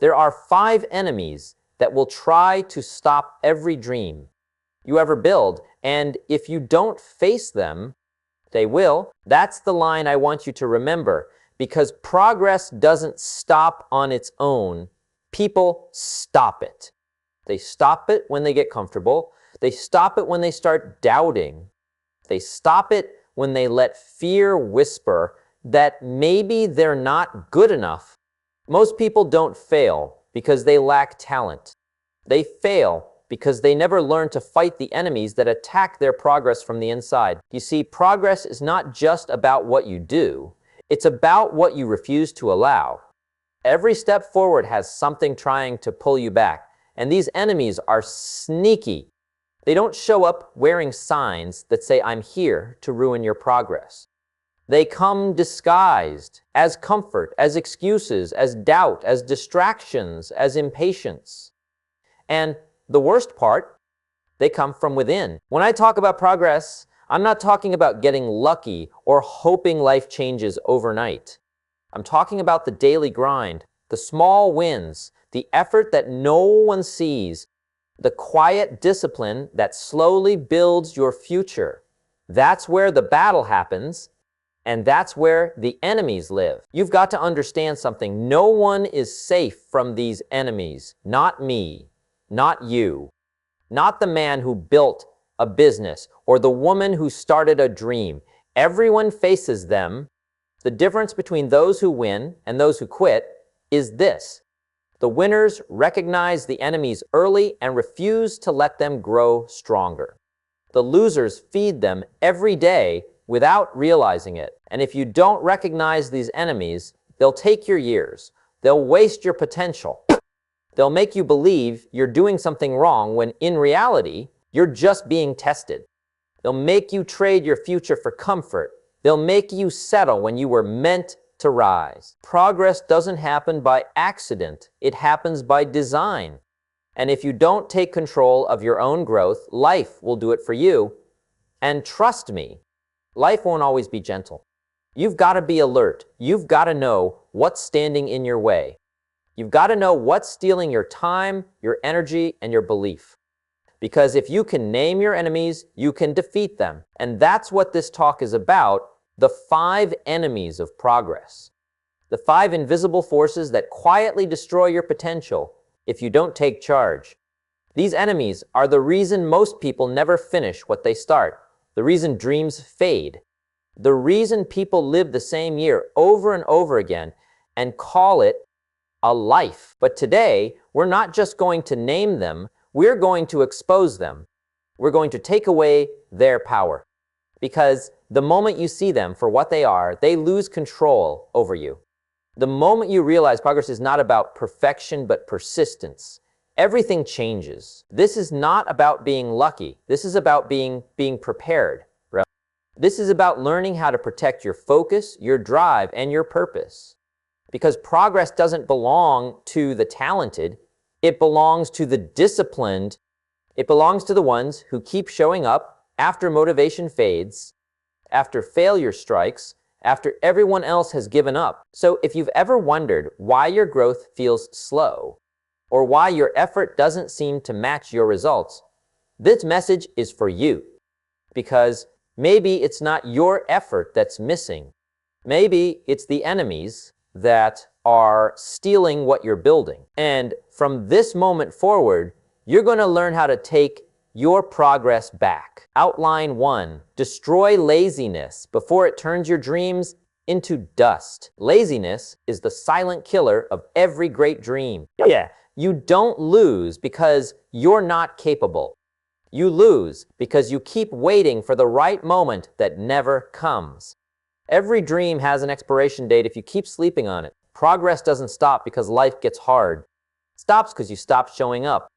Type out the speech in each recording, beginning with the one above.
There are 5 enemies that will try to stop every dream you ever build, and if you don't face them, they will. That's the line I want you to remember, because progress doesn't stop on its own. People stop it. They stop it when they get comfortable. They stop it when they start doubting. They stop it when they let fear whisper that maybe they're not good enough. Most people don't fail because they lack talent. They fail because they never learn to fight the enemies that attack their progress from the inside. You see, progress is not just about what you do. It's about what you refuse to allow. Every step forward has something trying to pull you back, and these enemies are sneaky. They don't show up wearing signs that say, "I'm here to ruin your progress." They come disguised as comfort, as excuses, as doubt, as distractions, as impatience. And the worst part, they come from within. When I talk about progress, I'm not talking about getting lucky or hoping life changes overnight. I'm talking about the daily grind, the small wins, the effort that no one sees, the quiet discipline that slowly builds your future. That's where the battle happens, and that's where the enemies live. You've got to understand something. No one is safe from these enemies. Not me, not you, not the man who built a business or the woman who started a dream. Everyone faces them. The difference between those who win and those who quit is this: the winners recognize the enemies early and refuse to let them grow stronger. The losers feed them every day without realizing it. And if you don't recognize these enemies, they'll take your years. They'll waste your potential. They'll make you believe you're doing something wrong when in reality, you're just being tested. They'll make you trade your future for comfort. They'll make you settle when you were meant to rise. Progress doesn't happen by accident. It happens by design. And if you don't take control of your own growth, life will do it for you. And trust me, life won't always be gentle. You've got to be alert. You've got to know what's standing in your way. You've got to know what's stealing your time, your energy, and your belief. Because if you can name your enemies, you can defeat them. And that's what this talk is about, the 5 enemies of progress. The 5 invisible forces that quietly destroy your potential if you don't take charge. These enemies are the reason most people never finish what they start, the reason dreams fade, the reason people live the same year over and over again and call it a life. But today, we're not just going to name them, we're going to expose them. We're going to take away their power. Because the moment you see them for what they are, they lose control over you. The moment you realize progress is not about perfection, but persistence, everything changes. This is not about being lucky. This is about being prepared. Right? This is about learning how to protect your focus, your drive, and your purpose. Because progress doesn't belong to the talented. It belongs to the disciplined. It belongs to the ones who keep showing up after motivation fades, after failure strikes, after everyone else has given up. So if you've ever wondered why your growth feels slow, or why your effort doesn't seem to match your results, this message is for you. Because maybe it's not your effort that's missing. Maybe it's the enemies that are stealing what you're building. And from this moment forward, you're going to learn how to take your progress back. Outline 1. Destroy laziness before it turns your dreams into dust. Laziness is the silent killer of every great dream. Yeah, you don't lose because you're not capable. You lose because you keep waiting for the right moment that never comes. Every dream has an expiration date if you keep sleeping on it. Progress doesn't stop because life gets hard. It stops because you stop showing up.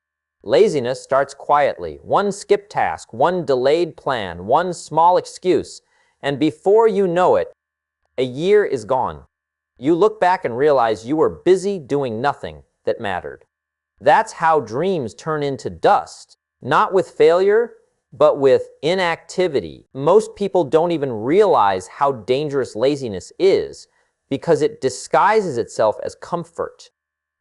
Laziness starts quietly. One skipped task, one delayed plan, one small excuse, and before you know it, a year is gone. You look back and realize you were busy doing nothing that mattered. That's how dreams turn into dust. Not with failure, but with inactivity. Most people don't even realize how dangerous laziness is because it disguises itself as comfort.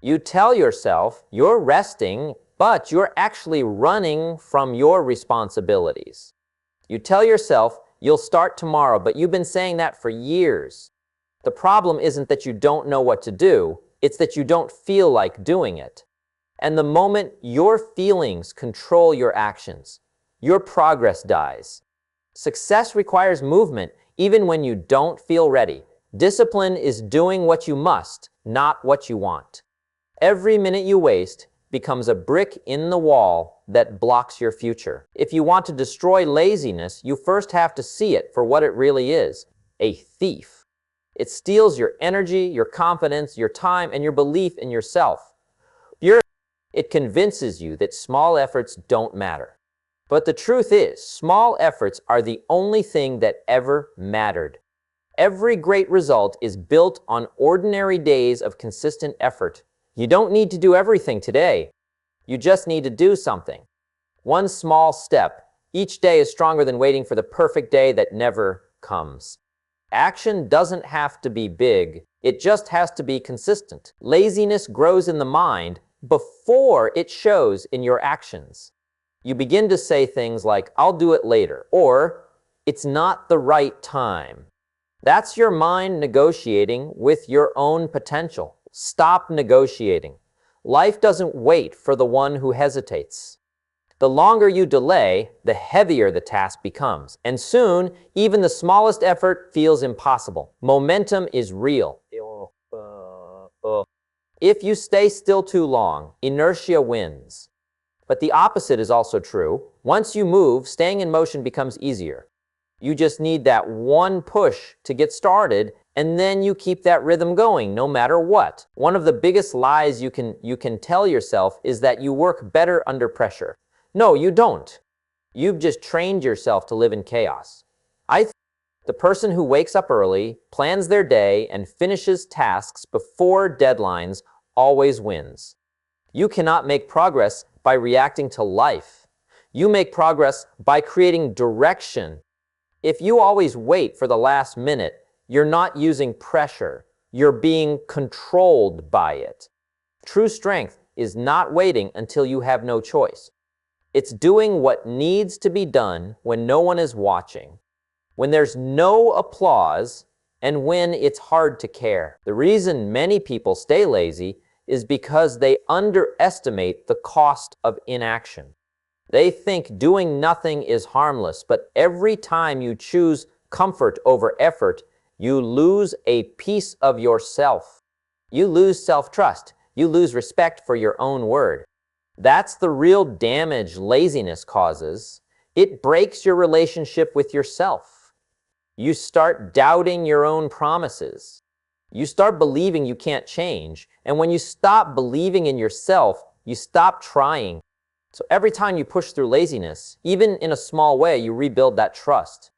You tell yourself you're resting, but you're actually running from your responsibilities. You tell yourself you'll start tomorrow, but you've been saying that for years. The problem isn't that you don't know what to do, it's that you don't feel like doing it. And the moment your feelings control your actions, your progress dies. Success requires movement, even when you don't feel ready. Discipline is doing what you must, not what you want. Every minute you waste becomes a brick in the wall that blocks your future. If you want to destroy laziness, you first have to see it for what it really is, a thief. It steals your energy, your confidence, your time, and your belief in yourself. It convinces you that small efforts don't matter. But the truth is, small efforts are the only thing that ever mattered. Every great result is built on ordinary days of consistent effort. You don't need to do everything today. You just need to do something. One small step. Each day is stronger than waiting for the perfect day that never comes. Action doesn't have to be big. It just has to be consistent. Laziness grows in the mind before it shows in your actions. You begin to say things like, "I'll do it later," or "It's not the right time." That's your mind negotiating with your own potential. Stop negotiating. Life doesn't wait for the one who hesitates. The longer you delay, the heavier the task becomes, and soon, even the smallest effort feels impossible. Momentum is real. If you stay still too long, inertia wins. But the opposite is also true. Once you move, staying in motion becomes easier. You just need that one push to get started, and then you keep that rhythm going no matter what. One of the biggest lies you can tell yourself is that you work better under pressure. No, you don't. You've just trained yourself to live in chaos. The person who wakes up early, plans their day, and finishes tasks before deadlines always wins. You cannot make progress by reacting to life. You make progress by creating direction. If you always wait for the last minute, you're not using pressure. You're being controlled by it. True strength is not waiting until you have no choice. It's doing what needs to be done when no one is watching, when there's no applause, and when it's hard to care. The reason many people stay lazy is because they underestimate the cost of inaction. They think doing nothing is harmless, but every time you choose comfort over effort, you lose a piece of yourself. You lose self-trust. You lose respect for your own word. That's the real damage laziness causes. It breaks your relationship with yourself. You start doubting your own promises. You start believing you can't change. And when you stop believing in yourself, you stop trying. So every time you push through laziness, even in a small way, you rebuild that trust.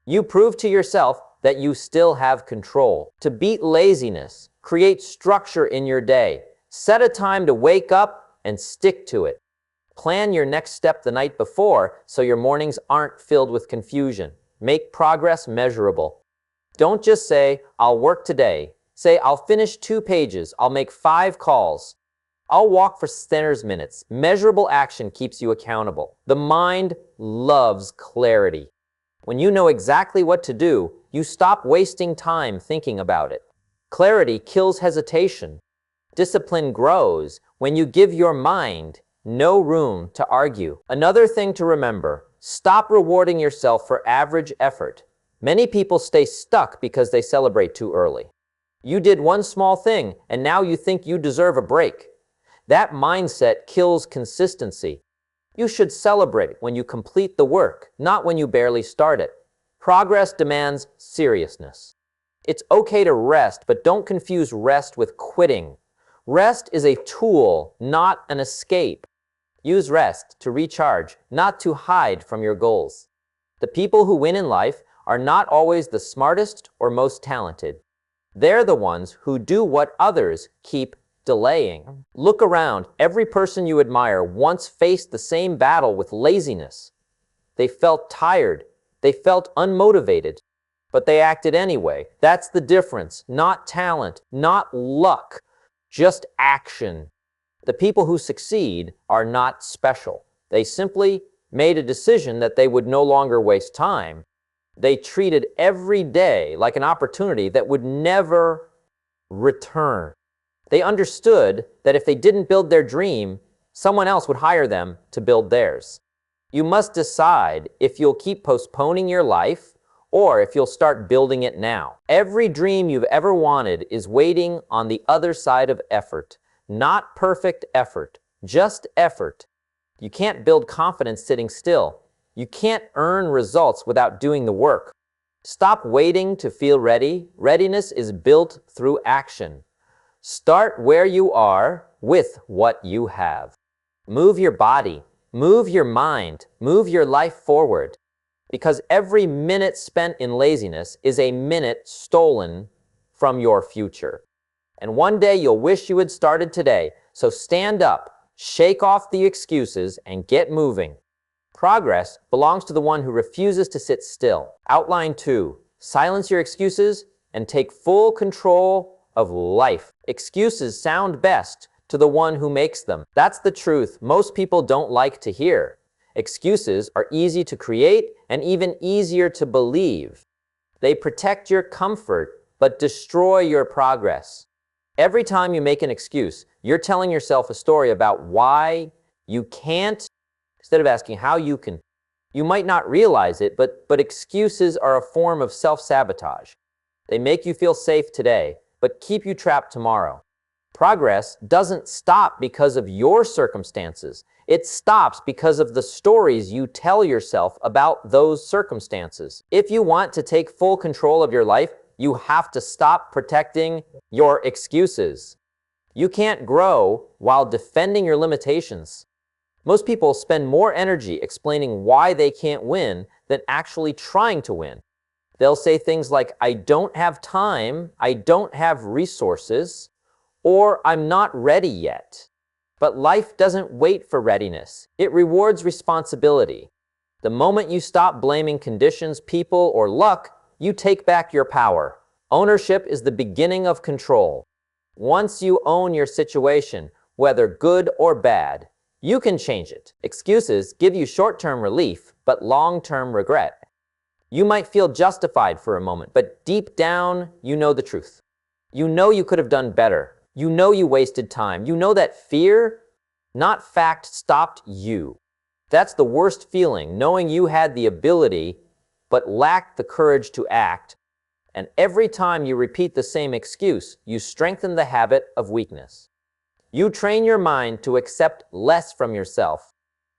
You prove to yourself that you still have control. To beat laziness, create structure in your day. Set a time to wake up and stick to it. Plan your next step the night before so your mornings aren't filled with confusion. Make progress measurable. Don't just say, "I'll work today." Say, "I'll finish 2 pages. I'll make 5 calls. I'll walk for 10 minutes." Measurable action keeps you accountable. The mind loves clarity. When you know exactly what to do, you stop wasting time thinking about it. Clarity kills hesitation. Discipline grows when you give your mind no room to argue. Another thing to remember, stop rewarding yourself for average effort. Many people stay stuck because they celebrate too early. You did one small thing, and now you think you deserve a break. That mindset kills consistency. You should celebrate when you complete the work, not when you barely start it. Progress demands seriousness. It's okay to rest, but don't confuse rest with quitting. Rest is a tool, not an escape. Use rest to recharge, not to hide from your goals. The people who win in life are not always the smartest or most talented. They're the ones who do what others keep delaying. Look around. Every person you admire once faced the same battle with laziness. They felt tired. They felt unmotivated, but they acted anyway. That's the difference. Not talent, not luck. just action. The people who succeed are not special. They simply made a decision that they would no longer waste time. They treated every day like an opportunity that would never return. They understood that if they didn't build their dream, someone else would hire them to build theirs. You must decide if you'll keep postponing your life or if you'll start building it now. Every dream you've ever wanted is waiting on the other side of effort. Not perfect effort, just effort. You can't build confidence sitting still. You can't earn results without doing the work. Stop waiting to feel ready. Readiness is built through action. Start where you are with what you have. Move your body, move your mind, move your life forward. Because every minute spent in laziness is a minute stolen from your future. And one day you'll wish you had started today. So stand up, shake off the excuses, and get moving. Progress belongs to the one who refuses to sit still. Outline 2. Silence your excuses and take full control of life. Excuses sound best to the one who makes them. That's the truth most people don't like to hear. Excuses are easy to create and even easier to believe. They protect your comfort but destroy your progress. Every time you make an excuse, you're telling yourself a story about why you can't, instead of asking how you can. You might not realize it, but excuses are a form of self-sabotage. They make you feel safe today, but keep you trapped tomorrow. Progress doesn't stop because of your circumstances. It stops because of the stories you tell yourself about those circumstances. If you want to take full control of your life, you have to stop protecting your excuses. You can't grow while defending your limitations. Most people spend more energy explaining why they can't win than actually trying to win. They'll say things like, I don't have time, I don't have resources, or I'm not ready yet. But life doesn't wait for readiness. It rewards responsibility. The moment you stop blaming conditions, people, or luck, you take back your power. Ownership is the beginning of control. Once you own your situation, whether good or bad, you can change it. Excuses give you short-term relief, but long-term regret. You might feel justified for a moment, but deep down, you know the truth. You know you could have done better. You know you wasted time. You know that fear, not fact, stopped you. That's the worst feeling, knowing you had the ability but lacked the courage to act. And every time you repeat the same excuse, you strengthen the habit of weakness. You train your mind to accept less from yourself.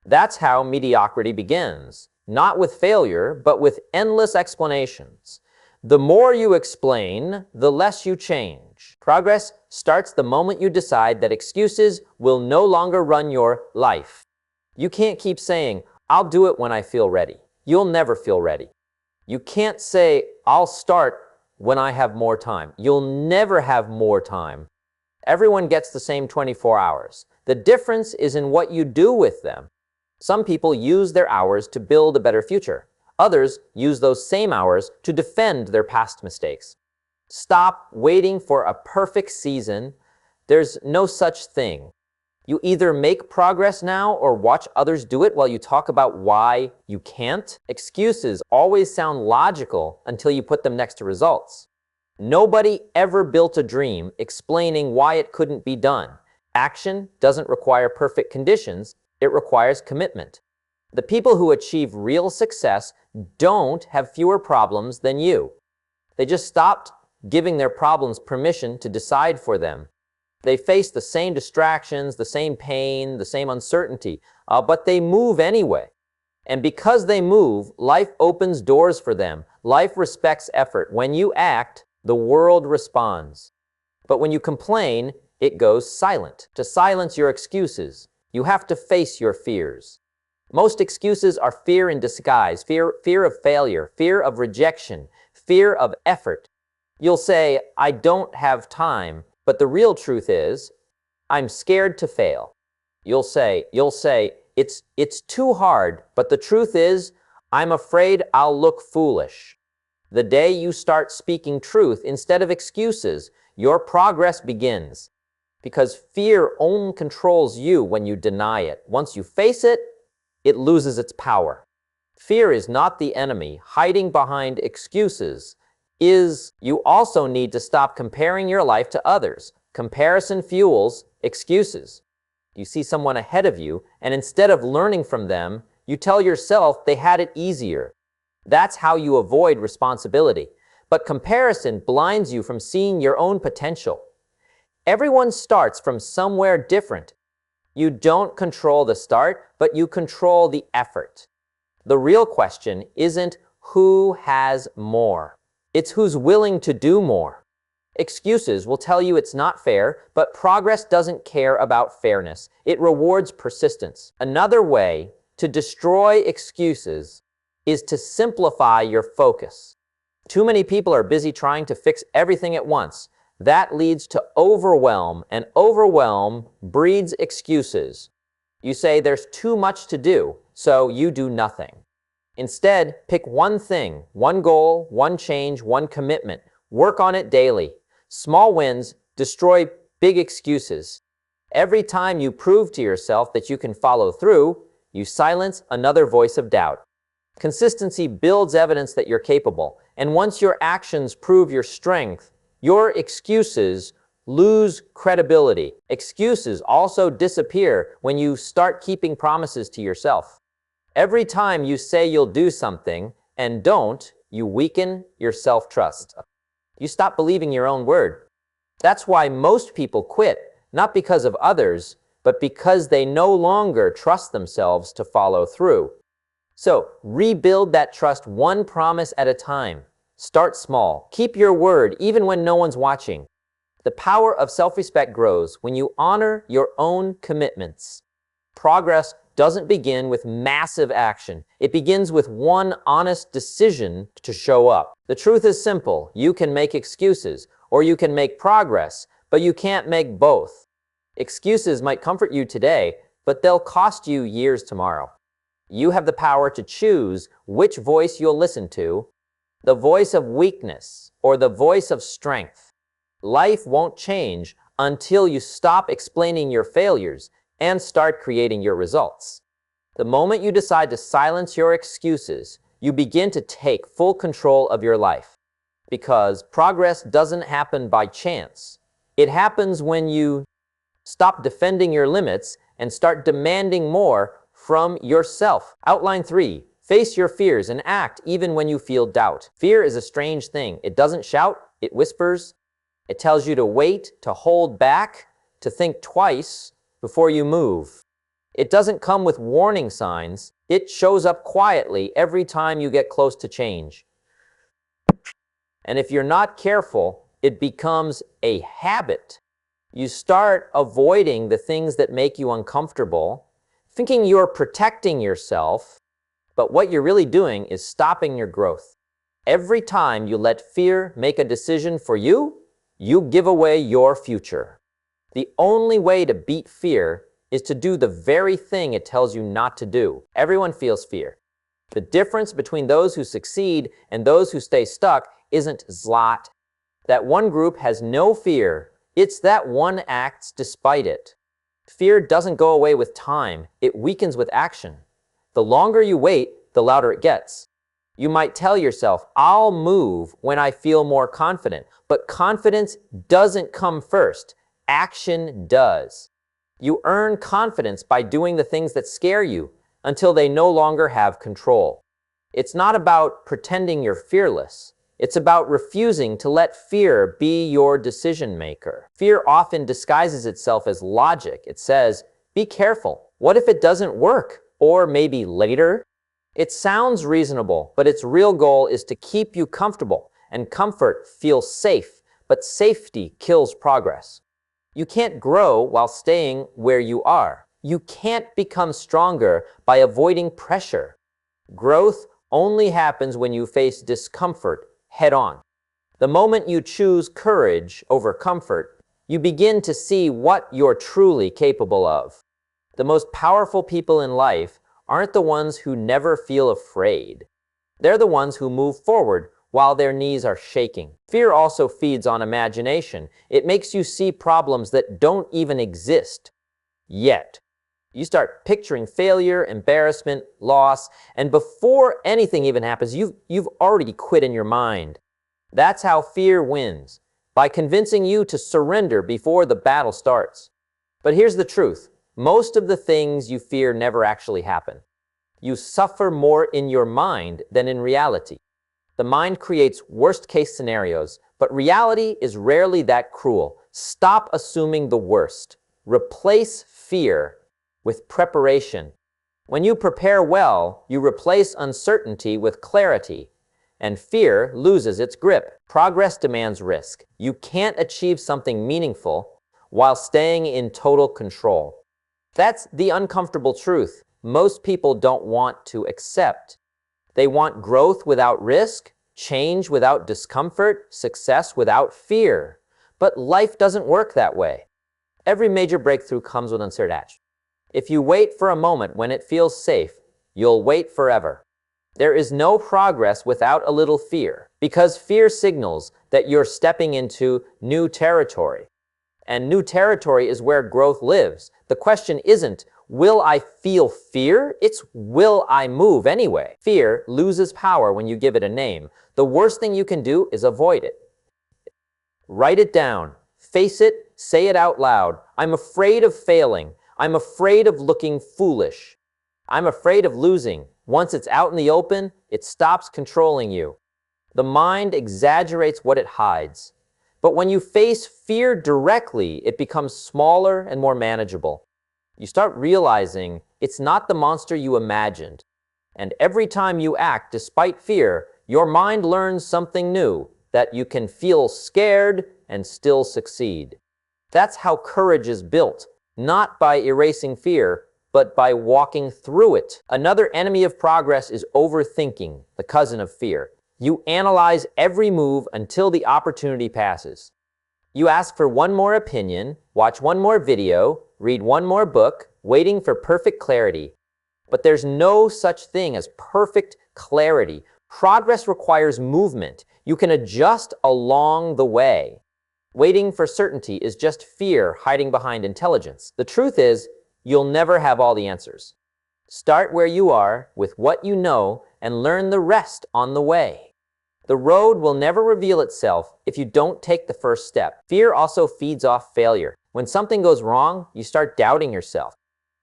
That's how mediocrity begins, not with failure, but with endless explanations. The more you explain, the less you change. Progress starts the moment you decide that excuses will no longer run your life. You can't keep saying, I'll do it when I feel ready. You'll never feel ready. You can't say, I'll start when I have more time. You'll never have more time. Everyone gets the same 24 hours. The difference is in what you do with them. Some people use their hours to build a better future. Others use those same hours to defend their past mistakes. Stop waiting for a perfect season. There's no such thing. You either make progress now or watch others do it while you talk about why you can't. Excuses always sound logical until you put them next to results. Nobody ever built a dream explaining why it couldn't be done. Action doesn't require perfect conditions, it requires commitment. The people who achieve real success don't have fewer problems than you. They just stopped giving their problems permission to decide for them. They face the same distractions, the same pain, the same uncertainty, but they move anyway. And because they move, life opens doors for them. Life respects effort. When you act, the world responds. But when you complain, it goes silent. To silence your excuses, you have to face your fears. Most excuses are fear in disguise, fear of failure, fear of rejection, fear of effort. You'll say, I don't have time, but the real truth is, I'm scared to fail. You'll say, it's too hard, but the truth is, I'm afraid I'll look foolish. The day you start speaking truth instead of excuses, your progress begins. because fear only controls you when you deny it. Once you face it, it loses its power. Fear is not the enemy. Hiding behind excuses is. You also need to stop comparing your life to others. Comparison fuels excuses. You see someone ahead of you, and instead of learning from them, you tell yourself they had it easier. That's how you avoid responsibility. But comparison blinds you from seeing your own potential. Everyone starts from somewhere different. You don't control the start, but you control the effort. The real question isn't who has more. It's who's willing to do more. Excuses will tell you it's not fair, but progress doesn't care about fairness. It rewards persistence. Another way to destroy excuses is to simplify your focus. Too many people are busy trying to fix everything at once. That leads to overwhelm, and overwhelm breeds excuses. You say there's too much to do, so you do nothing. Instead, pick one thing, one goal, one change, one commitment. Work on it daily. Small wins destroy big excuses. Every time you prove to yourself that you can follow through, you silence another voice of doubt. Consistency builds evidence that you're capable, and once your actions prove your strength, your excuses lose credibility. Excuses also disappear when you start keeping promises to yourself. Every time you say you'll do something and don't, you weaken your self-trust. You stop believing your own word. That's why most people quit, not because of others, but because they no longer trust themselves to follow through. So, rebuild that trust one promise at a time. Start small. Keep your word even when no one's watching. The power of self-respect grows when you honor your own commitments. Progress doesn't begin with massive action. It begins with one honest decision to show up. The truth is simple. You can make excuses, or you can make progress, but you can't make both. Excuses might comfort you today, but they'll cost you years tomorrow. You have the power to choose which voice you'll listen to, the voice of weakness or the voice of strength. Life won't change until you stop explaining your failures and start creating your results. The moment you decide to silence your excuses, you begin to take full control of your life. Because progress doesn't happen by chance. It happens when you stop defending your limits and start demanding more from yourself. Outline 3. Face your fears and act even when you feel doubt. Fear is a strange thing. It doesn't shout, it whispers. It tells you to wait, to hold back, to think twice before you move. It doesn't come with warning signs. It shows up quietly every time you get close to change. And if you're not careful, it becomes a habit. You start avoiding the things that make you uncomfortable, thinking you're protecting yourself, but what you're really doing is stopping your growth. Every time you let fear make a decision for you, you give away your future. The only way to beat fear is to do the very thing it tells you not to do. Everyone feels fear. The difference between those who succeed and those who stay stuck isn't zlot. That one group has no fear. It's that one acts despite it. Fear doesn't go away with time. It weakens with action. The longer you wait, the louder it gets. You might tell yourself, I'll move when I feel more confident. But confidence doesn't come first. Action does. You earn confidence by doing the things that scare you until they no longer have control. It's not about pretending you're fearless. It's about refusing to let fear be your decision maker. Fear often disguises itself as logic. It says, be careful. What if it doesn't work? Or maybe later? It sounds reasonable, but its real goal is to keep you comfortable, and comfort feels safe, but safety kills progress. You can't grow while staying where you are. You can't become stronger by avoiding pressure. Growth only happens when you face discomfort head on. The moment you choose courage over comfort, you begin to see what you're truly capable of. The most powerful people in life aren't the ones who never feel afraid. They're the ones who move forward while their knees are shaking. Fear also feeds on imagination. It makes you see problems that don't even exist yet. You start picturing failure, embarrassment, loss, and before anything even happens, you've already quit in your mind. That's how fear wins, by convincing you to surrender before the battle starts. But here's the truth. Most of the things you fear never actually happen. You suffer more in your mind than in reality. The mind creates worst-case scenarios, but reality is rarely that cruel. Stop assuming the worst. Replace fear with preparation. When you prepare well, you replace uncertainty with clarity, and fear loses its grip. Progress demands risk. You can't achieve something meaningful while staying in total control. That's the uncomfortable truth most people don't want to accept. They want growth without risk, change without discomfort, success without fear. But life doesn't work that way. Every major breakthrough comes with uncertainty. If you wait for a moment when it feels safe, you'll wait forever. There is no progress without a little fear, because fear signals that you're stepping into new territory. And new territory is where growth lives. The question isn't, will I feel fear? It's, will I move anyway? Fear loses power when you give it a name. The worst thing you can do is avoid it. Write it down. Face it. Say it out loud. I'm afraid of failing. I'm afraid of looking foolish. I'm afraid of losing. Once it's out in the open, it stops controlling you. The mind exaggerates what it hides. But when you face fear directly, it becomes smaller and more manageable. You start realizing it's not the monster you imagined. And every time you act despite fear, your mind learns something new, that you can feel scared and still succeed. That's how courage is built, not by erasing fear, but by walking through it. Another enemy of progress is overthinking, the cousin of fear. You analyze every move until the opportunity passes. You ask for one more opinion, watch one more video, read one more book, waiting for perfect clarity. But there's no such thing as perfect clarity. Progress requires movement. You can adjust along the way. Waiting for certainty is just fear hiding behind intelligence. The truth is, you'll never have all the answers. Start where you are with what you know and learn the rest on the way. The road will never reveal itself if you don't take the first step. Fear also feeds off failure. When something goes wrong, you start doubting yourself.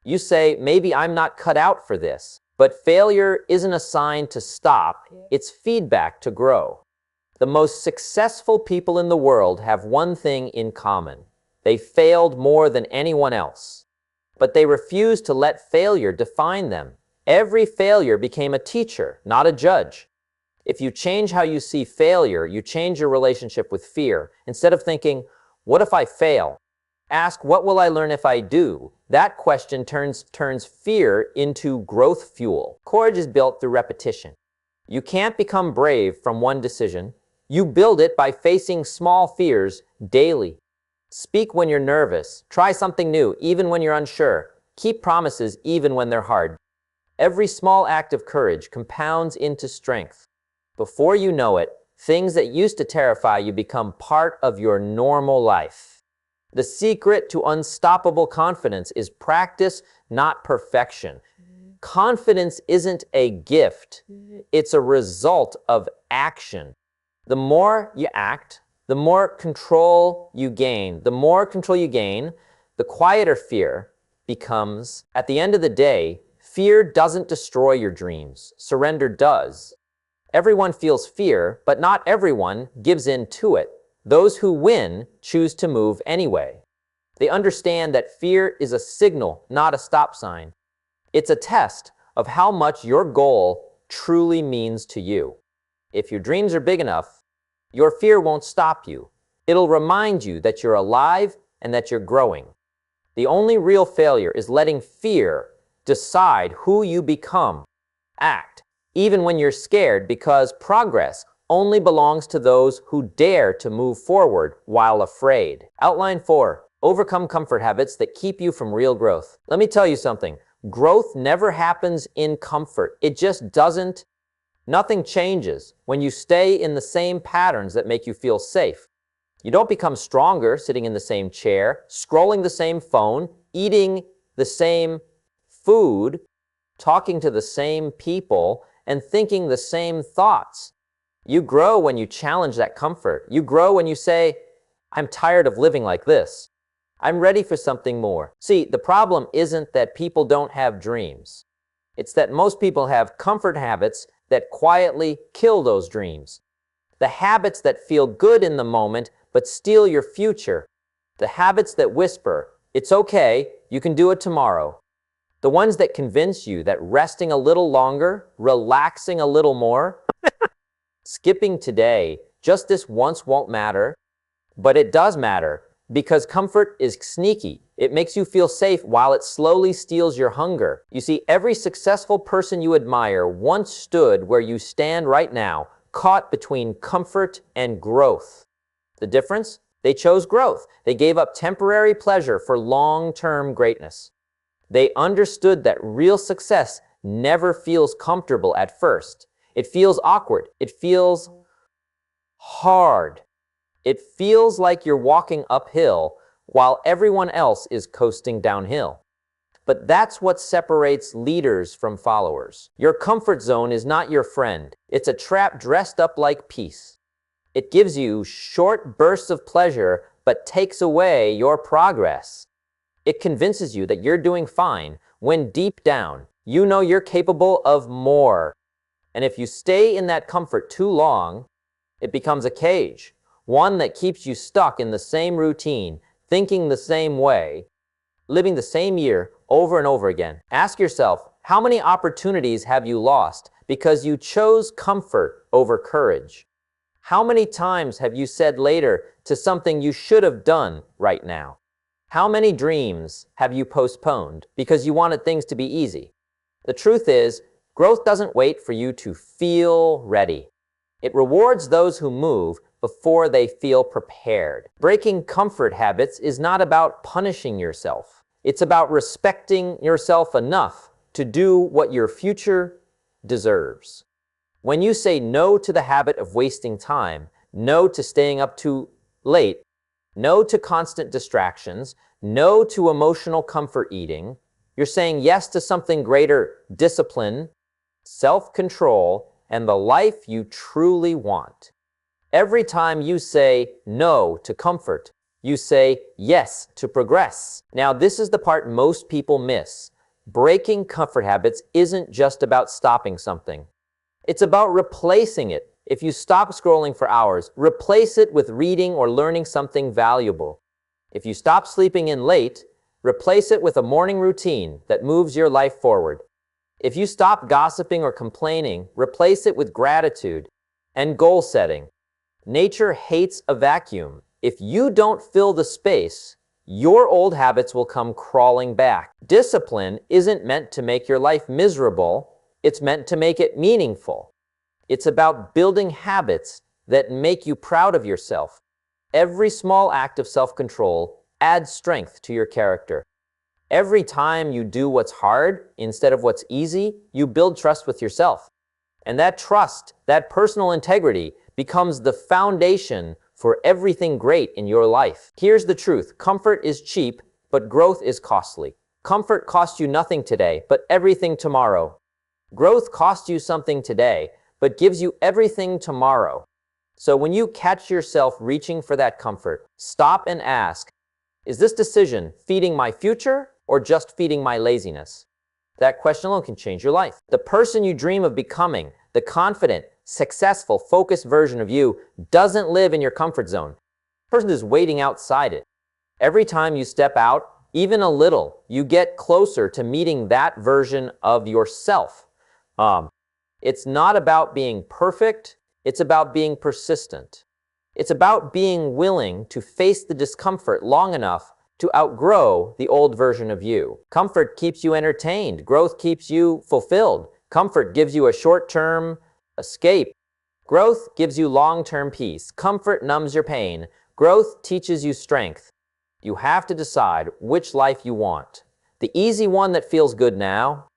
You say, maybe I'm not cut out for this. But failure isn't a sign to stop, it's feedback to grow. The most successful people in the world have one thing in common. They failed more than anyone else. But they refused to let failure define them. Every failure became a teacher, not a judge. If you change how you see failure, you change your relationship with fear. Instead of thinking, what if I fail? Ask, what will I learn if I do? That question turns fear into growth fuel. Courage is built through repetition. You can't become brave from one decision. You build it by facing small fears daily. Speak when you're nervous. Try something new, even when you're unsure. Keep promises, even when they're hard. Every small act of courage compounds into strength. Before you know it, things that used to terrify you become part of your normal life. The secret to unstoppable confidence is practice, not perfection. Confidence isn't a gift. It's a result of action. The more you act, the more control you gain. The more control you gain, the quieter fear becomes. At the end of the day, fear doesn't destroy your dreams. Surrender does. Everyone feels fear, but not everyone gives in to it. Those who win choose to move anyway. They understand that fear is a signal, not a stop sign. It's a test of how much your goal truly means to you. If your dreams are big enough, your fear won't stop you. It'll remind you that you're alive and that you're growing. The only real failure is letting fear decide who you become. Act, even when you're scared, because progress only belongs to those who dare to move forward while afraid. Outline 4. Overcome comfort habits that keep you from real growth. Let me tell you something. Growth never happens in comfort. It just doesn't. Nothing changes when you stay in the same patterns that make you feel safe. You don't become stronger sitting in the same chair, scrolling the same phone, eating the same food, talking to the same people, and thinking the same thoughts. You grow when you challenge that comfort. You grow when you say, I'm tired of living like this. I'm ready for something more. See, the problem isn't that people don't have dreams. It's that most people have comfort habits that quietly kill those dreams. The habits that feel good in the moment but steal your future. The habits that whisper, it's okay, you can do it tomorrow. The ones that convince you that resting a little longer, relaxing a little more, skipping today, just this once won't matter. But it does matter, because comfort is sneaky. It makes you feel safe while it slowly steals your hunger. You see, every successful person you admire once stood where you stand right now, caught between comfort and growth. The difference? They chose growth. They gave up temporary pleasure for long-term greatness. They understood that real success never feels comfortable at first. It feels awkward. It feels hard. It feels like you're walking uphill while everyone else is coasting downhill. But that's what separates leaders from followers. Your comfort zone is not your friend. It's a trap dressed up like peace. It gives you short bursts of pleasure, but takes away your progress. It convinces you that you're doing fine, when deep down, you know you're capable of more. And if you stay in that comfort too long, it becomes a cage, one that keeps you stuck in the same routine, thinking the same way, living the same year over and over again. Ask yourself, how many opportunities have you lost because you chose comfort over courage? How many times have you said later to something you should have done right now? How many dreams have you postponed because you wanted things to be easy? The truth is, growth doesn't wait for you to feel ready. It rewards those who move before they feel prepared. Breaking comfort habits is not about punishing yourself. It's about respecting yourself enough to do what your future deserves. When you say no to the habit of wasting time, no to staying up too late, no to constant distractions, no to emotional comfort eating, you're saying yes to something greater: discipline, self-control, and the life you truly want. Every time you say no to comfort, you say yes to progress. Now, this is the part most people miss. Breaking comfort habits isn't just about stopping something. It's about replacing it. If you stop scrolling for hours, replace it with reading or learning something valuable. If you stop sleeping in late, replace it with a morning routine that moves your life forward. If you stop gossiping or complaining, replace it with gratitude and goal setting. Nature hates a vacuum. If you don't fill the space, your old habits will come crawling back. Discipline isn't meant to make your life miserable. It's meant to make it meaningful. It's about building habits that make you proud of yourself. Every small act of self-control adds strength to your character. Every time you do what's hard instead of what's easy, you build trust with yourself. And that trust, that personal integrity, becomes the foundation for everything great in your life. Here's the truth. Comfort is cheap, but growth is costly. Comfort costs you nothing today, but everything tomorrow. Growth costs you something today, but gives you everything tomorrow. So when you catch yourself reaching for that comfort, stop and ask, is this decision feeding my future or just feeding my laziness? That question alone can change your life. The person you dream of becoming, the confident, successful, focused version of you, doesn't live in your comfort zone. The person is waiting outside it. Every time you step out, even a little, you get closer to meeting that version of yourself. It's not about being perfect, it's about being persistent. It's about being willing to face the discomfort long enough to outgrow the old version of you. Comfort keeps you entertained. Growth keeps you fulfilled. Comfort gives you a short-term escape. Growth gives you long-term peace. Comfort numbs your pain. Growth teaches you strength. You have to decide which life you want. The easy one that feels good now,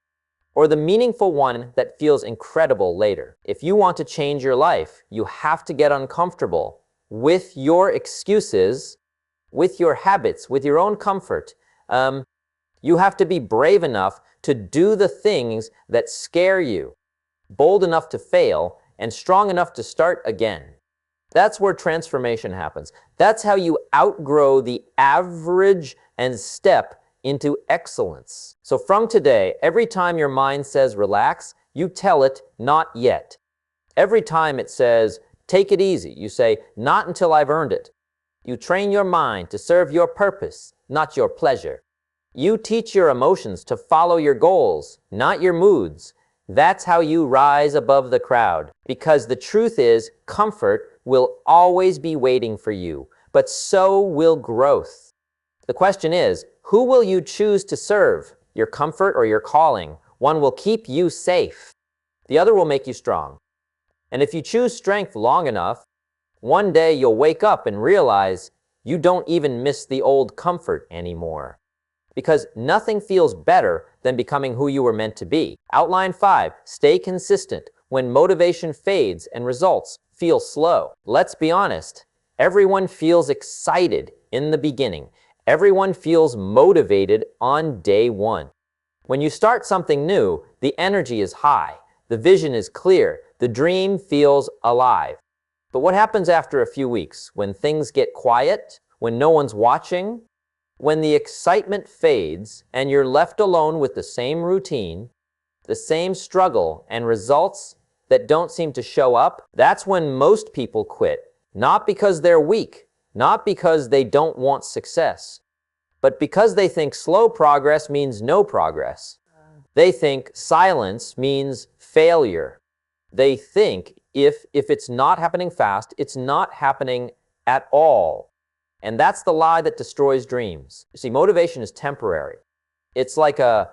or the meaningful one that feels incredible later. If you want to change your life, you have to get uncomfortable with your excuses, with your habits, with your own comfort. You have to be brave enough to do the things that scare you, bold enough to fail, and strong enough to start again. That's where transformation happens. That's how you outgrow the average and step into excellence. So from today, every time your mind says relax, you tell it not yet. Every time it says take it easy, you say not until I've earned it. You train your mind to serve your purpose, not your pleasure. You teach your emotions to follow your goals, not your moods. That's how you rise above the crowd. Because the truth is, comfort will always be waiting for you, but so will growth. The question is, who will you choose to serve? Your comfort or your calling? One will keep you safe. The other will make you strong. And if you choose strength long enough, one day you'll wake up and realize you don't even miss the old comfort anymore. Because nothing feels better than becoming who you were meant to be. Outline 5, stay consistent when motivation fades and results feel slow. Let's be honest, everyone feels excited in the beginning. Everyone feels motivated on day one. When you start something new, the energy is high, the vision is clear, the dream feels alive. But what happens after a few weeks, when things get quiet, when no one's watching? When the excitement fades and you're left alone with the same routine, the same struggle and results that don't seem to show up, that's when most people quit. Not because they're weak, not because they don't want success, but because they think slow progress means no progress. They think silence means failure. They think if it's not happening fast, it's not happening at all. And that's the lie that destroys dreams. You see, motivation is temporary. It's like a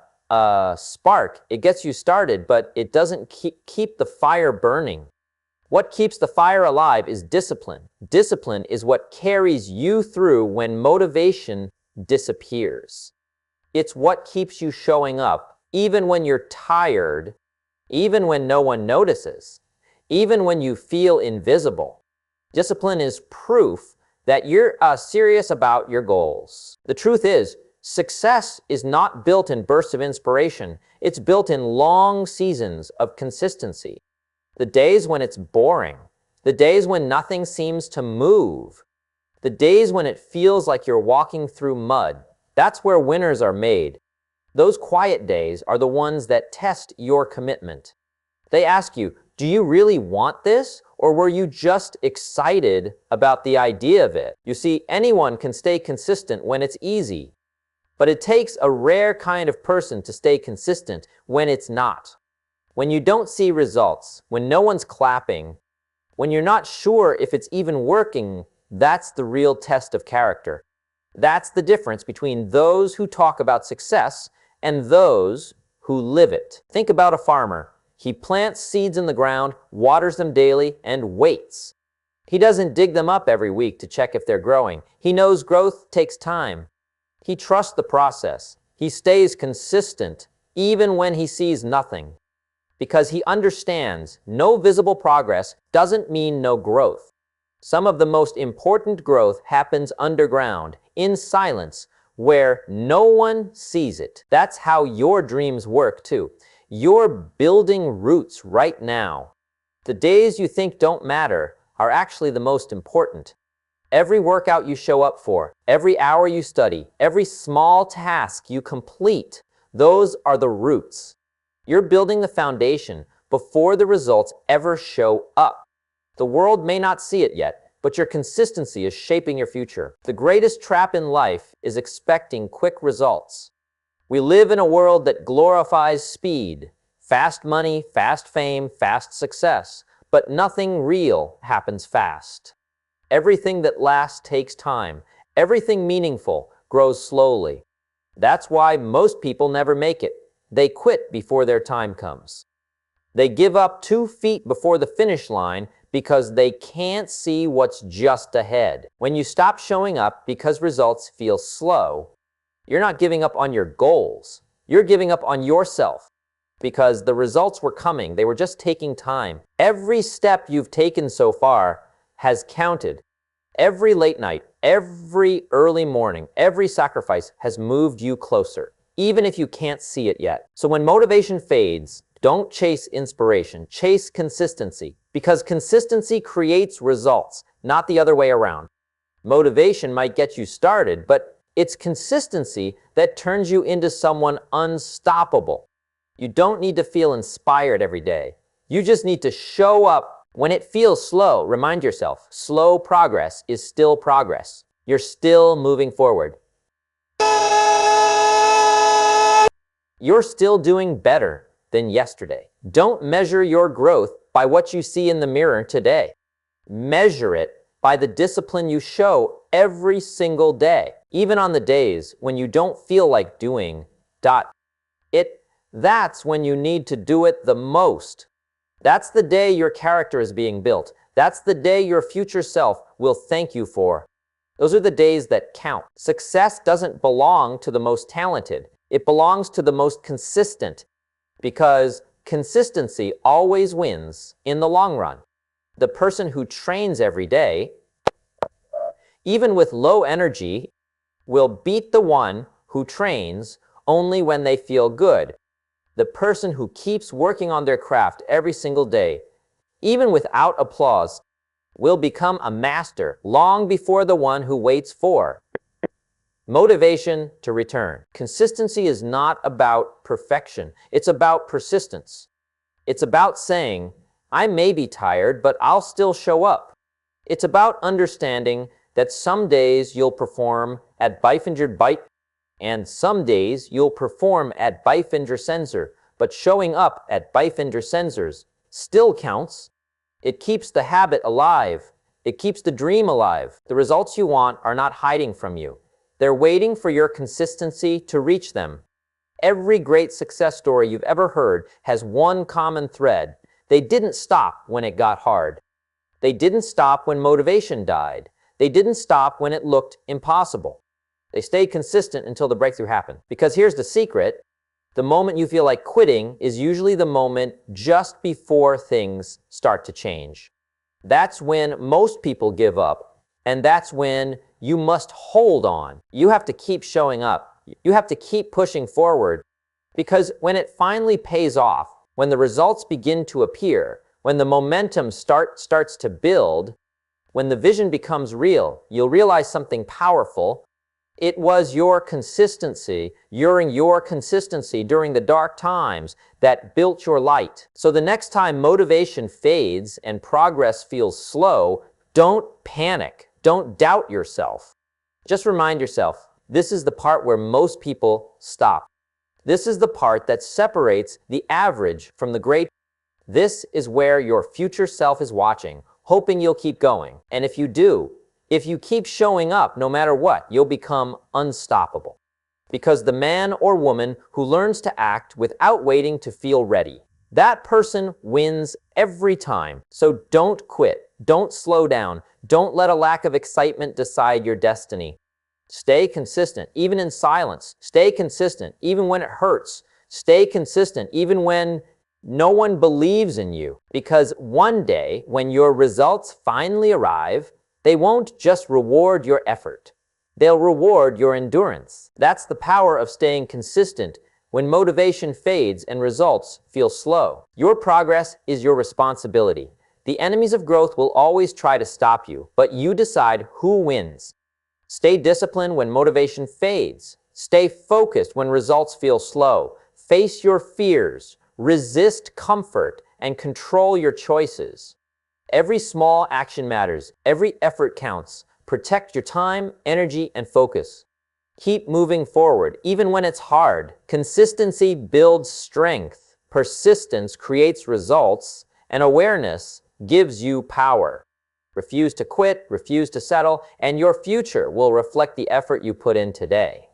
spark. It gets you started, but it doesn't keep the fire burning. What keeps the fire alive is discipline. Discipline is what carries you through when motivation disappears. It's what keeps you showing up, even when you're tired, even when no one notices, even when you feel invisible. Discipline is proof that you're serious about your goals. The truth is, success is not built in bursts of inspiration. It's built in long seasons of consistency. The days when it's boring, the days when nothing seems to move, the days when it feels like you're walking through mud, that's where winners are made. Those quiet days are the ones that test your commitment. They ask you, do you really want this? Or were you just excited about the idea of it? You see, anyone can stay consistent when it's easy, but it takes a rare kind of person to stay consistent when it's not. When you don't see results, when no one's clapping, when you're not sure if it's even working, that's the real test of character. That's the difference between those who talk about success and those who live it. Think about a farmer. He plants seeds in the ground, waters them daily, and waits. He doesn't dig them up every week to check if they're growing. He knows growth takes time. He trusts the process. He stays consistent even when he sees nothing, because he understands no visible progress doesn't mean no growth. Some of the most important growth happens underground, in silence, where no one sees it. That's how your dreams work too. You're building roots right now. The days you think don't matter are actually the most important. Every workout you show up for, every hour you study, every small task you complete, those are the roots. You're building the foundation before the results ever show up. The world may not see it yet, but your consistency is shaping your future. The greatest trap in life is expecting quick results. We live in a world that glorifies speed, fast money, fast fame, fast success, but nothing real happens fast. Everything that lasts takes time. Everything meaningful grows slowly. That's why most people never make it. They quit before their time comes. They give up 2 feet before the finish line because they can't see what's just ahead. When you stop showing up because results feel slow, you're not giving up on your goals. You're giving up on yourself. because the results were coming. They were just taking time. Every step you've taken so far has counted. Every late night, every early morning, every sacrifice has moved you closer, even if you can't see it yet. So when motivation fades, don't chase inspiration, chase consistency, because consistency creates results, not the other way around. Motivation might get you started, but it's consistency that turns you into someone unstoppable. You don't need to feel inspired every day. You just need to show up when it feels slow. Remind yourself, slow progress is still progress. You're still moving forward. You're still doing better than yesterday. Don't measure your growth by what you see in the mirror today. Measure it by the discipline you show every single day, even on the days when you don't feel like doing it. That's when you need to do it the most. That's the day your character is being built. That's the day your future self will thank you for. Those are the days that count. Success doesn't belong to the most talented. It belongs to the most consistent, because consistency always wins in the long run. The person who trains every day, even with low energy, will beat the one who trains only when they feel good. The person who keeps working on their craft every single day, even without applause, will become a master long before the one who waits for motivation to return. Consistency is not about perfection. It's about persistence. It's about saying, I may be tired, but I'll still show up. It's about understanding that some days you'll perform at Beifinger Bite, and some days you'll perform at Beifinger Sensor, but showing up at Beifinger Sensors still counts. It keeps the habit alive. It keeps the dream alive. The results you want are not hiding from you. They're waiting for your consistency to reach them. Every great success story you've ever heard has one common thread. They didn't stop when it got hard. They didn't stop when motivation died. They didn't stop when it looked impossible. They stayed consistent until the breakthrough happened. Because here's the secret. The moment you feel like quitting is usually the moment just before things start to change. That's when most people give up, and that's when you must hold on. You have to keep showing up. You have to keep pushing forward, because when it finally pays off, when the results begin to appear, when the momentum starts to build, when the vision becomes real, you'll realize something powerful. It was your consistency during the dark times that built your light. So the next time motivation fades and progress feels slow, don't panic. Don't doubt yourself. Just remind yourself, this is the part where most people stop. This is the part that separates the average from the great. This is where your future self is watching, hoping you'll keep going. And if you do, if you keep showing up no matter what, you'll become unstoppable. Because the man or woman who learns to act without waiting to feel ready, that person wins every time. So don't quit. Don't slow down. Don't let a lack of excitement decide your destiny. Stay consistent, even in silence. Stay consistent, even when it hurts. Stay consistent, even when no one believes in you. Because one day, when your results finally arrive, they won't just reward your effort. They'll reward your endurance. That's the power of staying consistent when motivation fades and results feel slow. Your progress is your responsibility. The enemies of growth will always try to stop you, but you decide who wins. Stay disciplined when motivation fades. Stay focused when results feel slow. Face your fears, resist comfort, and control your choices. Every small action matters. Every effort counts. Protect your time, energy, and focus. Keep moving forward, even when it's hard. Consistency builds strength. Persistence creates results, and awareness gives you power. Refuse to quit, refuse to settle, and your future will reflect the effort you put in today.